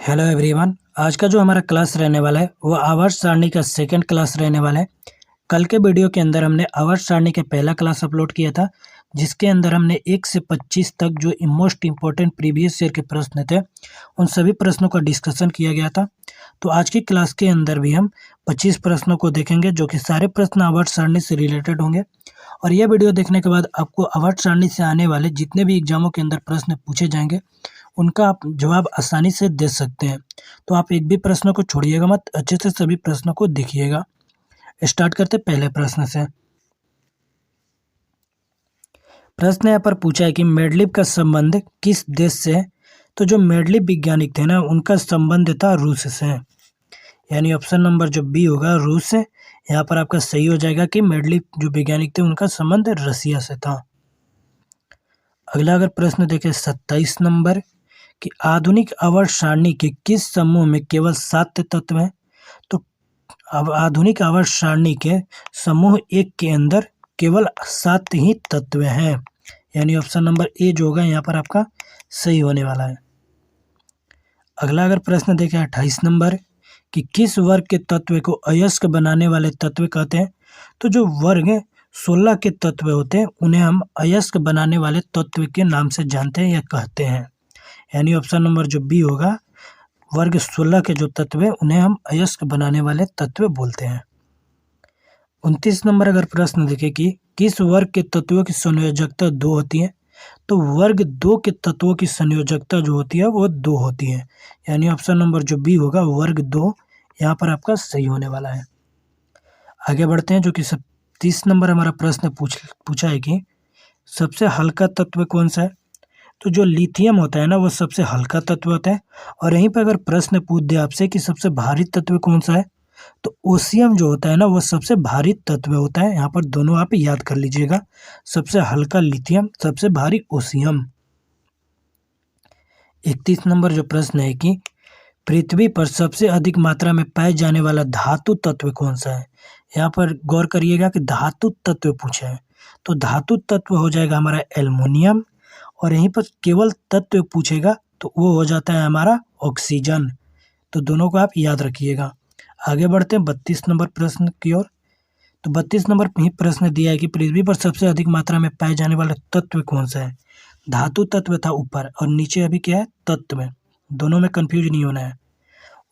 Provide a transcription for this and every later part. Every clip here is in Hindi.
Hello everyone. आज का जो हमारा क्लास रहने वाला है वो आवर्त सारणी का सेकंड क्लास रहने वाला है। कल के वीडियो के अंदर हमने आवर्त सारणी का पहला क्लास अपलोड किया था, जिसके अंदर हमने 1 से 25 तक जो मोस्ट इम्पोर्टेंट प्रीवियस ईयर के प्रश्न थे उन सभी प्रश्नों का डिस्कशन किया गया था। तो आज की क्लास के अंदर भी हम 25 प्रश्नों को देखेंगे, जो कि सारे प्रश्न आवर्त सारणी से रिलेटेड होंगे। और यह वीडियो देखने के बाद आपको आवर्त सारणी से आने वाले जितने भी एग्जामों के अंदर प्रश्न पूछे जाएंगे उनका आप जवाब आसानी से दे सकते हैं। तो आप एक भी प्रश्न को छोड़िएगा मत, अच्छे से सभी प्रश्नों को देखिएगा। स्टार्ट करते पहले प्रश्न से। प्रश्न यहाँ पर पूछा है कि मेंडलीव का संबंध किस देश से है। तो जो मेंडलीव वैज्ञानिक थे ना, उनका संबंध था रूस से, यानी ऑप्शन नंबर जो बी होगा रूस से। यहाँ पर आपका सही हो जाएगा कि मेंडलीव जो वैज्ञानिक थे उनका संबंध रसिया से था। अगला अगर प्रश्न देखें 27 नंबर कि आधुनिक आवर्त सारणी के किस समूह में केवल 7 तत्व हैं। तो अब आधुनिक आवर्त सारणी के समूह 1 के अंदर केवल 7 ही तत्व हैं, यानी ऑप्शन नंबर ए जो होगा यहाँ पर आपका सही होने वाला है। अगला अगर प्रश्न देखें 28 नंबर कि किस वर्ग के तत्व को अयस्क बनाने वाले तत्व कहते हैं। तो जो वर्ग 16 के तत्व होते हैं उन्हें हम अयस्क बनाने वाले तत्व के नाम से जानते हैं या कहते हैं, यानी ऑप्शन नंबर जो बी होगा वर्ग 16 के जो तत्व हैं उन्हें हम अयस्क बनाने वाले तत्व बोलते हैं। 29 नंबर अगर प्रश्न देखें कि किस वर्ग के तत्वों की संयोजकता 2 होती है। तो वर्ग 2 के तत्वों की संयोजकता जो होती है वो 2 होती है, यानी ऑप्शन नंबर जो बी होगा वर्ग 2 यहाँ पर आपका सही होने वाला है। आगे बढ़ते हैं, जो कि 30 नंबर हमारा प्रश्न पूछा है कि सबसे हल्का तत्व कौन सा है। तो जो लिथियम होता है ना वो सबसे हल्का तत्व होता है। और यहीं पर अगर प्रश्न पूछ दे आपसे कि सबसे भारी तत्व कौन सा है, तो ओसियम जो होता है ना वो सबसे भारी तत्व होता है। यहाँ पर दोनों आप याद कर लीजिएगा, सबसे हल्का लिथियम, सबसे भारी ओसियम। 31 नंबर जो प्रश्न है कि पृथ्वी पर सबसे अधिक मात्रा में पाए जाने वाला धातु तत्व कौन सा है। यहाँ पर गौर करिएगा कि धातु तत्व पूछा है, तो धातु तत्व हो जाएगा हमारा एल्युमिनियम। और यहीं पर केवल तत्व पूछेगा तो वो हो जाता है हमारा ऑक्सीजन। तो दोनों को आप याद रखिएगा। आगे बढ़ते हैं 32 नंबर प्रश्न की ओर। तो 32 नंबर ही प्रश्न दिया है कि पृथ्वी पर सबसे अधिक मात्रा में पाए जाने वाला तत्व कौन सा है। धातु तत्व था ऊपर और नीचे अभी क्या है तत्व, दोनों में कंफ्यूज नहीं होना है।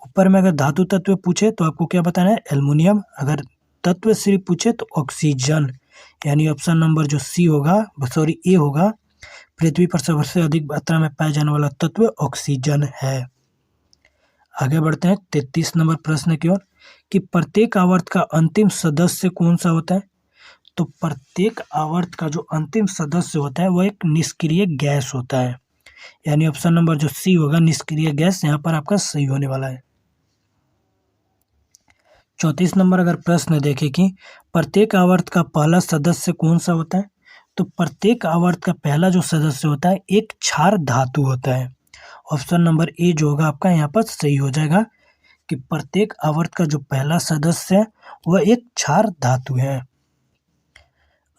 ऊपर में अगर धातु तत्व पूछे तो आपको क्या बताना है एल्युमिनियम, अगर तत्व सिर्फ पूछे तो ऑक्सीजन, यानी ऑप्शन नंबर जो सी होगा ए होगा, पृथ्वी पर सबसे अधिक मात्रा में पाए जाने वाला तत्व ऑक्सीजन है। आगे बढ़ते हैं 33 नंबर प्रश्न की ओर कि प्रत्येक आवर्त का अंतिम सदस्य कौन सा होता है। तो प्रत्येक आवर्त का जो अंतिम सदस्य होता है वो एक निष्क्रिय गैस होता है, यानी ऑप्शन नंबर जो सी होगा निष्क्रिय गैस यहाँ पर आपका सही होने वाला है। 34 नंबर अगर प्रश्न देखें कि प्रत्येक आवर्त का पहला सदस्य कौन सा होता है। तो प्रत्येक आवर्त का पहला जो सदस्य होता है एक क्षार धातु होता है। ऑप्शन नंबर ए जो होगा आपका यहाँ पर सही हो जाएगा कि प्रत्येक आवर्त का जो पहला सदस्य है वह एक क्षार धातु है।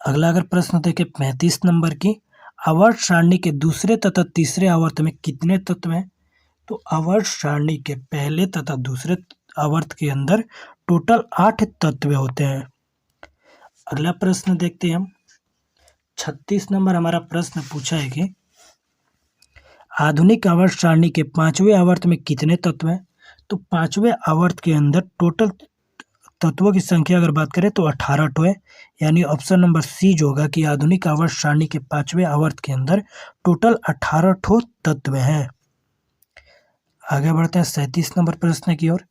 अगला अगर प्रश्न देखें 35 नंबर की आवर्त सारणी के दूसरे तथा तीसरे आवर्त में कितने तत्व हैं। तो आवर्त सारणी के पहले तथा दूसरे आवर्त के अंदर टोटल 8 तत्व होते हैं। अगला प्रश्न देखते हैं हम 36 नंबर हमारा प्रश्न पूछा है कि आधुनिक आवर्त सारणी के 5वें आवर्त में कितने तत्व हैं। तो 5वें आवर्त के अंदर टोटल तत्वों की संख्या अगर बात करें तो 18 है, यानी ऑप्शन नंबर सी जो होगा कि आधुनिक आवर्त सारणी के 5वें आवर्त के अंदर टोटल 18 तत्व हैं। आगे बढ़ते हैं 37 नंबर प्रश्न की ओर।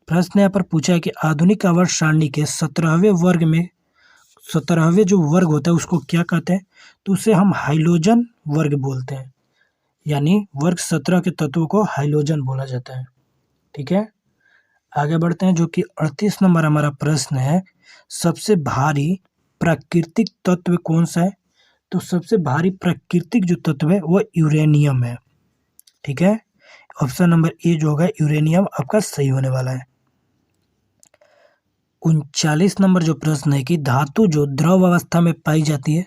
प्रश्न यहाँ पर पूछा है कि आधुनिक आवर्त सारणी के 17वें वर्ग में 17वें जो वर्ग होता है उसको क्या कहते हैं। तो उसे हम हाइलोजन वर्ग बोलते हैं, यानी वर्ग 17 के तत्वों को हाइलोजन बोला जाता है। ठीक है, आगे बढ़ते हैं, जो कि 38 नंबर हमारा प्रश्न है सबसे भारी प्राकृतिक तत्व कौन सा है। तो सबसे भारी प्राकृतिक जो तत्व है वो यूरेनियम है। ठीक है, ऑप्शन नंबर ए जो होगा यूरेनियम आपका सही होने वाला है। 39 नंबर जो प्रश्न है कि धातु जो द्रव अवस्था में पाई जाती है।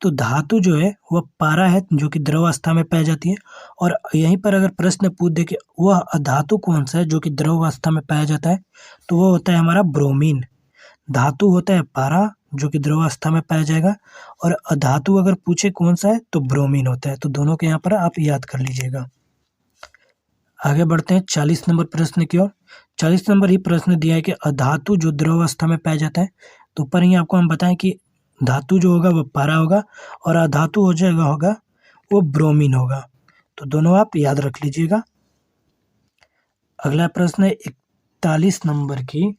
तो धातु जो है वह पारा है जो कि द्रव अवस्था में पाई जाती है। और यहीं पर अगर प्रश्न पूछ दे कि वह अधातु कौन सा है जो कि द्रव अवस्था में पाया जाता है, तो वो होता है हमारा ब्रोमीन। धातु होता है पारा जो कि द्रव अवस्था में पाया जाएगा, और अधातु अगर पूछे कौन सा है तो ब्रोमीन होता है। तो दोनों के यहाँ पर आप याद कर लीजिएगा। आगे बढ़ते हैं 40 नंबर प्रश्न की ओर। 40 नंबर ही प्रश्न दिया है कि अधातु जो द्रव अवस्था में पाया जाता है, तो ऊपर ही आपको हम बताएं कि धातु जो होगा वो पारा होगा और अधातु हो जाएगा होगा वो ब्रोमीन होगा। तो दोनों आप याद रख लीजिएगा। अगला प्रश्न है 41 नंबर की,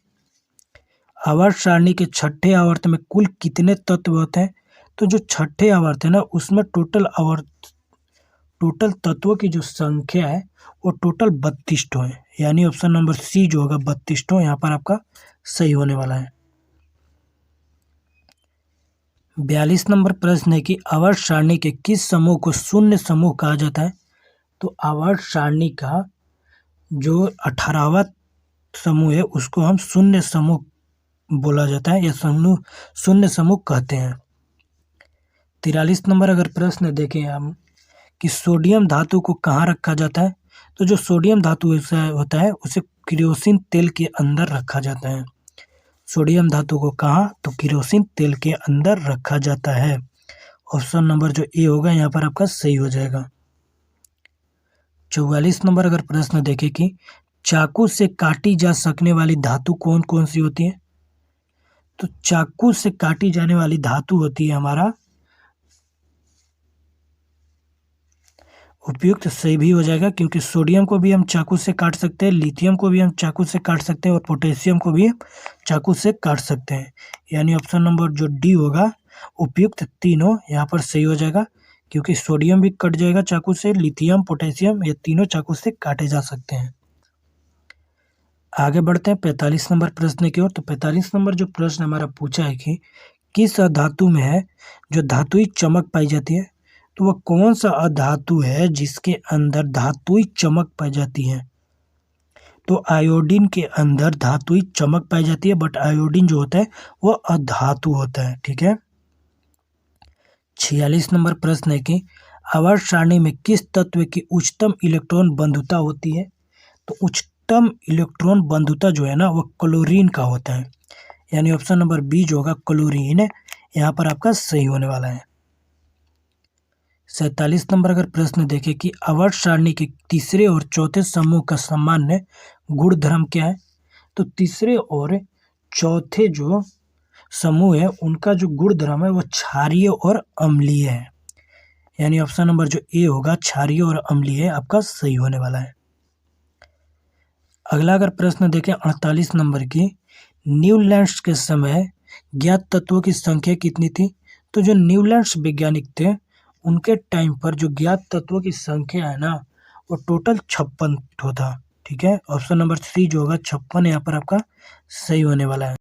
आवर्त सारणी के छठे आवर्त में कुल कितने तत्व होते हैं? तो जो छठे आवर्त है ना, उसमें टोटल तत्वों की जो संख्या है वो टोटल 32 है। यानी ऑप्शन नंबर सी जो होगा 32 यहाँ पर आपका सही होने वाला है। 42 नंबर प्रश्न है कि आवर्त सारणी के किस समूह को शून्य समूह कहा जाता है? तो आवर्त सारणी का जो 18वां समूह है उसको हम शून्य समूह बोला जाता है या शून्य समूह कहते हैं। 43 नंबर अगर प्रश्न देखें हम कि सोडियम धातु को कहाँ रखा जाता है? तो जो सोडियम धातु होता है उसे केरोसिन तेल के अंदर रखा जाता है। सोडियम धातु को कहाँ? तो केरोसिन तेल के अंदर रखा जाता है। ऑप्शन नंबर जो ए होगा यहाँ पर आपका सही हो जाएगा। 44 नंबर अगर प्रश्न देखें कि चाकू से काटी जा सकने वाली धातु कौन कौन सी होती है? तो चाकू से काटी जाने वाली धातु होती है हमारा उपयुक्त सही भी हो जाएगा, क्योंकि सोडियम को भी हम चाकू से काट सकते हैं, लिथियम को भी हम चाकू से काट सकते हैं और पोटेशियम को भी चाकू से काट सकते हैं। यानी ऑप्शन नंबर जो डी होगा उपयुक्त तीनों यहाँ पर सही हो जाएगा, क्योंकि सोडियम भी कट जाएगा चाकू से, लिथियम, पोटेशियम, ये तीनों चाकू से काटे जा सकते हैं। आगे बढ़ते हैं 45 नंबर प्रश्न की ओर। तो 45 नंबर जो प्रश्न हमारा पूछा है कि किस धातु में है जो धातुई चमक पाई जाती है? तो वह कौन सा अधातु है जिसके अंदर धातुई चमक पाई जाती है? तो आयोडीन के अंदर धातुई चमक पाई जाती है, बट आयोडीन जो होता है वह अधातु होता है। ठीक है। 46 नंबर प्रश्न है कि आवर्त सारणी में किस तत्व की उच्चतम इलेक्ट्रॉन बंधुता होती है? तो उच्चतम इलेक्ट्रॉन बंधुता जो है ना वो क्लोरीन का होता है। यानी ऑप्शन नंबर बी जो होगा क्लोरीन यहाँ पर आपका सही होने वाला है। 47 नंबर अगर प्रश्न देखें कि आवर्त सारणी के तीसरे और चौथे समूह का सामान्य गुणधर्म क्या है? तो तीसरे और चौथे जो समूह है उनका जो गुणधर्म है वो क्षारीय और अम्लीय है। यानी ऑप्शन नंबर जो ए होगा क्षारीय और अम्लीय आपका सही होने वाला है। अगला अगर प्रश्न देखें 48 नंबर की, न्यूलैंड्स के समय ज्ञात तत्वों की संख्या कितनी थी? तो जो न्यूलैंड्स वैज्ञानिक थे उनके टाइम पर जो ज्ञात तत्वों की संख्या है ना वो टोटल 56 था। ठीक है। ऑप्शन नंबर सी जो होगा 56 यहाँ पर आपका सही होने वाला है।